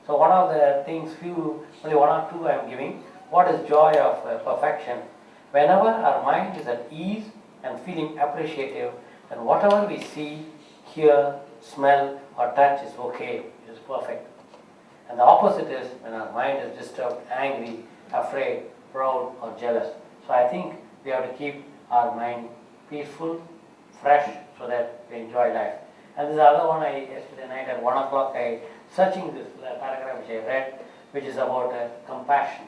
So one of the things, only one or two I am giving. What is joy of perfection? Whenever our mind is at ease and feeling appreciative, then whatever we see, hear, smell or touch is okay, it is perfect. And the opposite is when our mind is disturbed, angry, afraid, proud or jealous. So I think we have to keep our mind peaceful, fresh, so that we enjoy life. And this is the other one yesterday night at 1 o'clock I searching this paragraph which I read, which is about compassion.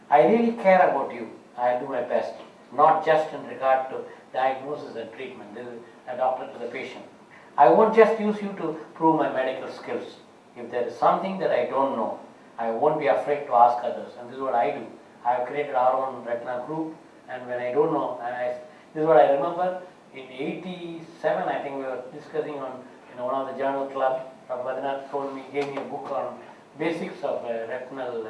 I really care about you. I do my best, not just in regard to diagnosis and treatment. This is a doctor to the patient. I won't just use you to prove my medical skills. If there is something that I don't know, I won't be afraid to ask others. And this is what I do. I have created our own retina group, and when I don't know, this is what I remember. In '87, I think we were discussing on one of the journal clubs. Dr. Natarajan gave me a book on basics of retinal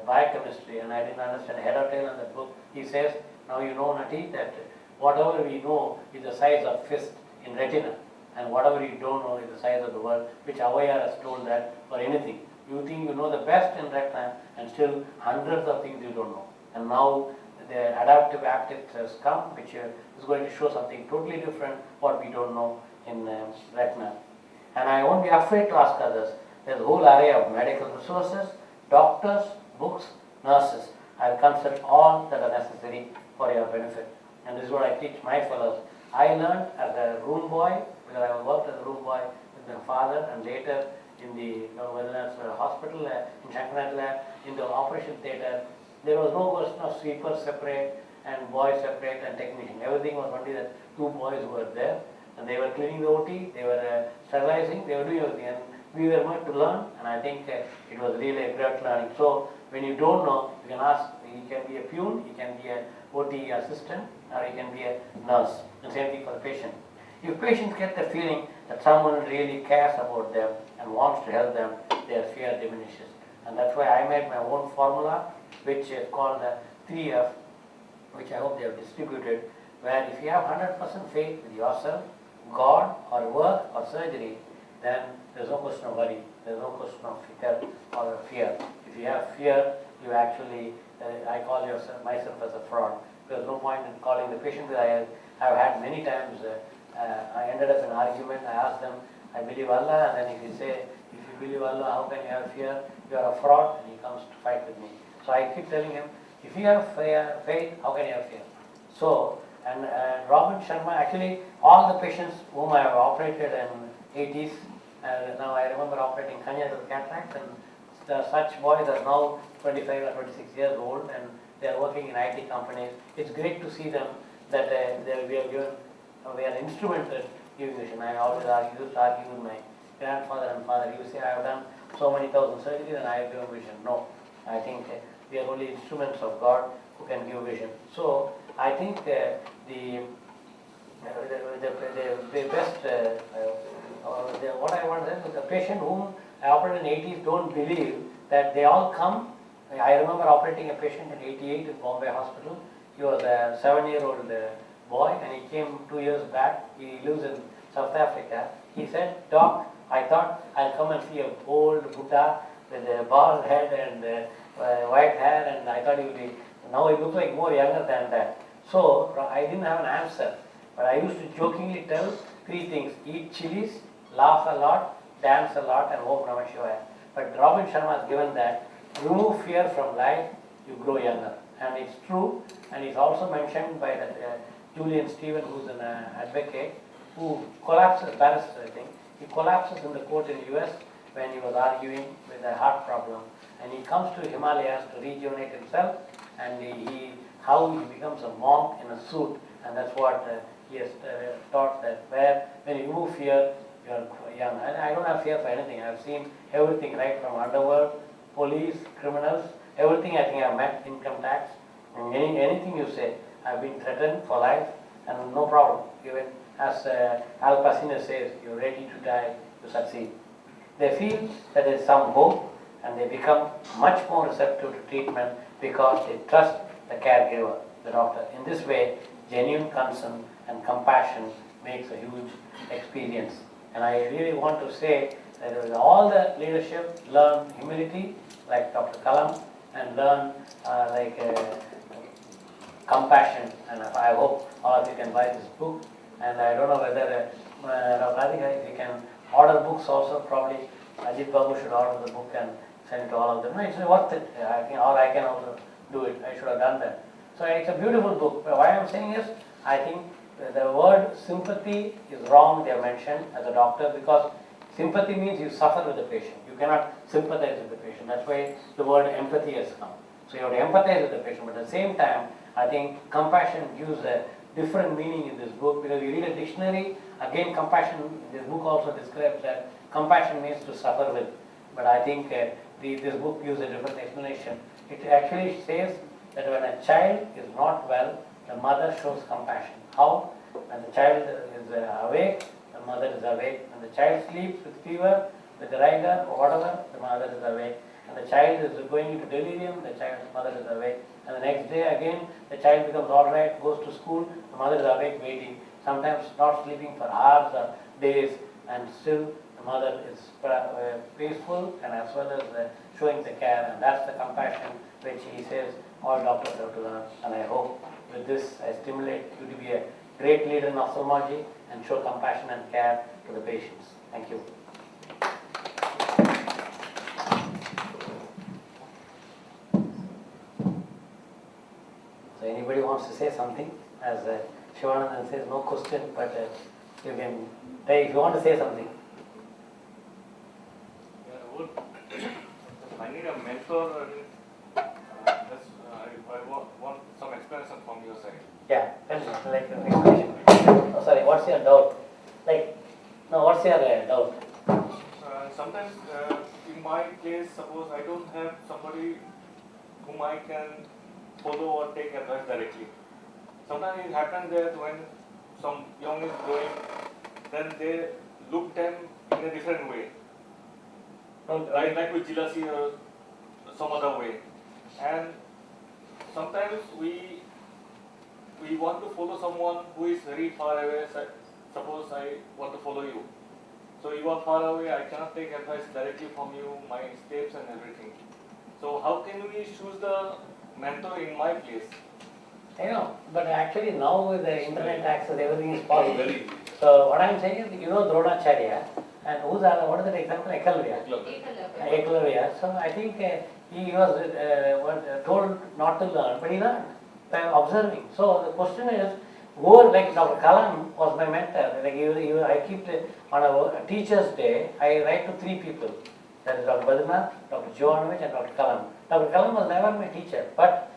biochemistry, and I didn't understand head or tail on that book. He says, now you know, Nati, that whatever we know is the size of fist in retina, and whatever you don't know is the size of the world, which Avaya has told that for anything. You think you know the best in retina, and still hundreds of things you don't know. And now the adaptive haptics has come, which is going to show something totally different, what we don't know in retina. And I won't be afraid to ask others. There's a whole array of medical resources, doctors, books, nurses. I'll consult all that are necessary for your benefit. And this is what I teach my fellows. I learned as a room boy, because I worked as a room boy with my father, and later in the wellness hospital in Shankarnatla, in the operation theatre. There was no question of sweepers separate and boys separate and technician. Everything was only that two boys who were there, and they were cleaning the OT, they were sterilizing, they were doing everything. And we were meant to learn, and I think it was really a great learning. So when you don't know, you can ask. He can be a peon, he can be a OT assistant, or he can be a nurse. And same thing for the patient. If patients get the feeling that someone really cares about them and wants to help them, their fear diminishes. And that's why I made my own formula, which is called the 3F, which I hope they have distributed, where if you have 100% faith with yourself, God, or work, or surgery, then there's no question of worry, there's no question of fear. If you have fear, you actually, I call myself as a fraud. There's no point in calling the patient. I have had many times, I ended up in an argument. I asked them, I believe Allah, and then if you say, if you believe Allah, how can you have fear? You are a fraud, and he comes to fight with me. So I keep telling him, if you have faith, how can you have fear? So, and Robin Sharma, actually, all the patients whom I have operated in 80s, now I remember operating congenital cataracts, and such boys are now 25 or 26 years old, and they are working in IT companies. It's great to see them that we are instrumented giving vision. I always used to argue with my grandfather and father. He would say, I have done so many thousand surgeries and I have given vision. No, I think we are only instruments of God who can give vision. So I think the best, what I want to say is the patient whom I operated in 80s don't believe that they all come. I remember operating a patient in 88 in Bombay Hospital. He was a 7-year-old boy, and he came 2 years back. He lives in South Africa. He said, Doc, I thought I'll come and see a old Buddha with a bald head and white hair, and I thought he would be, now he looks like more younger than that. So I didn't have an answer, but I used to jokingly tell 3 things: eat chilies, laugh a lot, dance a lot, and Om Namah Shivaya. But Robin Sharma has given that, remove fear from life, you grow younger. And it's true, and it's also mentioned by that Julian Stephen, who's an advocate, who collapses, barrister I think, he collapses in the court in the US when he was arguing with a heart problem. And he comes to Himalayas to rejuvenate himself, and how he becomes a monk in a suit, and that's what he has taught, that when you remove fear, you are young. And I don't have fear for anything. I've seen everything, right from underworld, police, criminals, everything. I think I've met, income tax, and anything you say. I've been threatened for life, and no problem. Even as Al Pacino says, you're ready to die to succeed. They feel that there is some hope, and they become much more receptive to treatment because they trust the caregiver, the doctor. In this way, genuine concern and compassion makes a huge experience. And I really want to say with all the leadership, learn humility like Dr. Kalam, and learn compassion. And I hope all of you can buy this book. And I don't know whether Radhika, if you can order books also, probably Ajit Babu should order the book and send it to all of them. No, it's worth it. I think, or I can also do it. I should have done that. So it's a beautiful book. But why I'm saying is, I think the word sympathy is wrong, they have mentioned as a doctor, because sympathy means you suffer with the patient. You cannot sympathize with the patient. That's why the word empathy has come. So you have to empathize with the patient, but at the same time, I think compassion gives a different meaning in this book, because you read a dictionary, again compassion, this book also describes that compassion means to suffer with. But I think this book gives a different explanation. It actually says that when a child is not well, the mother shows compassion. How? When the child is awake, the mother is awake. When the child sleeps with fever, with rigor or whatever, the mother is awake. And the child is going into delirium, the child's mother is awake. And the next day again, the child becomes all right, goes to school, the mother is awake waiting, sometimes not sleeping for hours or days, and still the mother is peaceful and as well as showing the care. And that's the compassion which he says all doctors have to learn. And I hope with this I stimulate you to be a great leader in ophthalmology and show compassion and care to the patients. Thank you. So anybody wants to say something? As Shivanandan says, no question, but you can say if you want to say something. Yeah, I need a mentor. I want some explanation from your side. Yeah, like an explanation. Oh, sorry, what's your doubt? What's your doubt? Sometimes in my case, suppose I don't have somebody whom I can follow or take advice directly. Sometimes it happens that when some young is growing, then they look them in a different way. Like with jealousy or some other way. And sometimes we want to follow someone who is very far away. Suppose I want to follow you. So you are far away, I cannot take advice directly from you, my steps and everything. So how can we choose the mentor in my place? But actually now with the internet access, everything is possible. So what I am saying is, Dronacharya, and what is that example? Eklavya. So I think he was told not to learn, but he learned by observing. So the question is, like Dr. Kalam was my mentor. I keep on a teacher's day, I write to 3 people. That is Dr. Badrinath, Dr. Jovanovich and Dr. Kalam. Dr. Kalam was never my teacher, but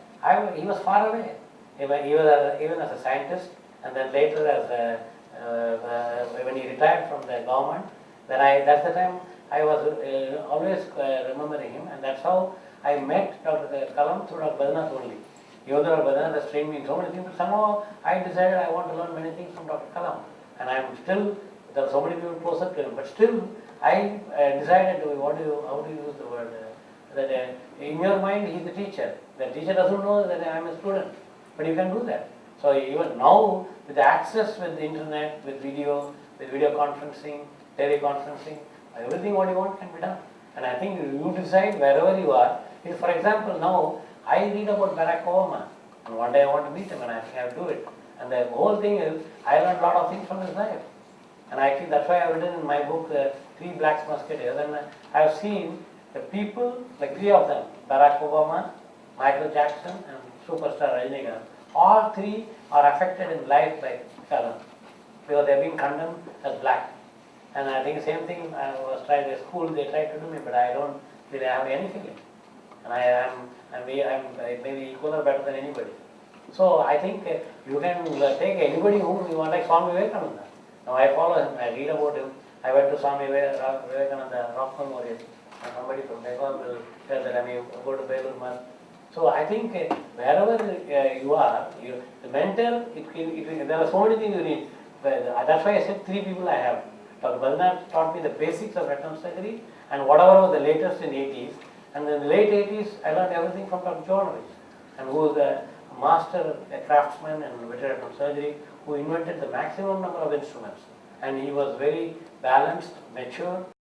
he was far away. He was even as a scientist, and then later as when he retired from the government, that's the time I was always remembering him, and that's how I met Dr. Kalam through Dr. Badrinath only. Even though Dr. Badrinath has trained me in so many things, but somehow I decided I want to learn many things from Dr. Kalam. And I am still, there are so many people closer to him, but still I decided how do you use the word, that in your mind he is the teacher. The teacher doesn't know that I am a student, but you can do that. So even now with the access with the internet, with video conferencing, teleconferencing, everything what you want can be done. And I think you decide wherever you are. If, for example, now I read about Barack Obama, and one day I want to meet him, and I have to do it. And the whole thing is, I learned a lot of things from his life. And actually, that's why I've written in my book, 3 Black Musketeers, and I've seen the people, like 3 of them, Barack Obama, Michael Jackson, and superstar Rajinikanth. All 3 are affected in life by Kalam, because they've been condemned as black. And I think the same thing I was trying at school, they tried to do me, but I don't really have any feeling. And I'm maybe equal or better than anybody. So I think you can take anybody whom you want, like Swami Vivekananda. Now I follow him, I read about him. I went to Swami Vivekananda Rock Memorial, and somebody from Bengal will tell that I may go to Belur Math. So I think wherever you are, the mentor, there are so many things you need. That's why I said 3 people I have. Dr. Badrinath taught me the basics of retinal surgery and whatever was the latest in 80s. And in the late 80s, I learned everything from Dr. Jovanovich, and who is a master, a craftsman in retinal surgery, who invented the maximum number of instruments. And he was very balanced, mature,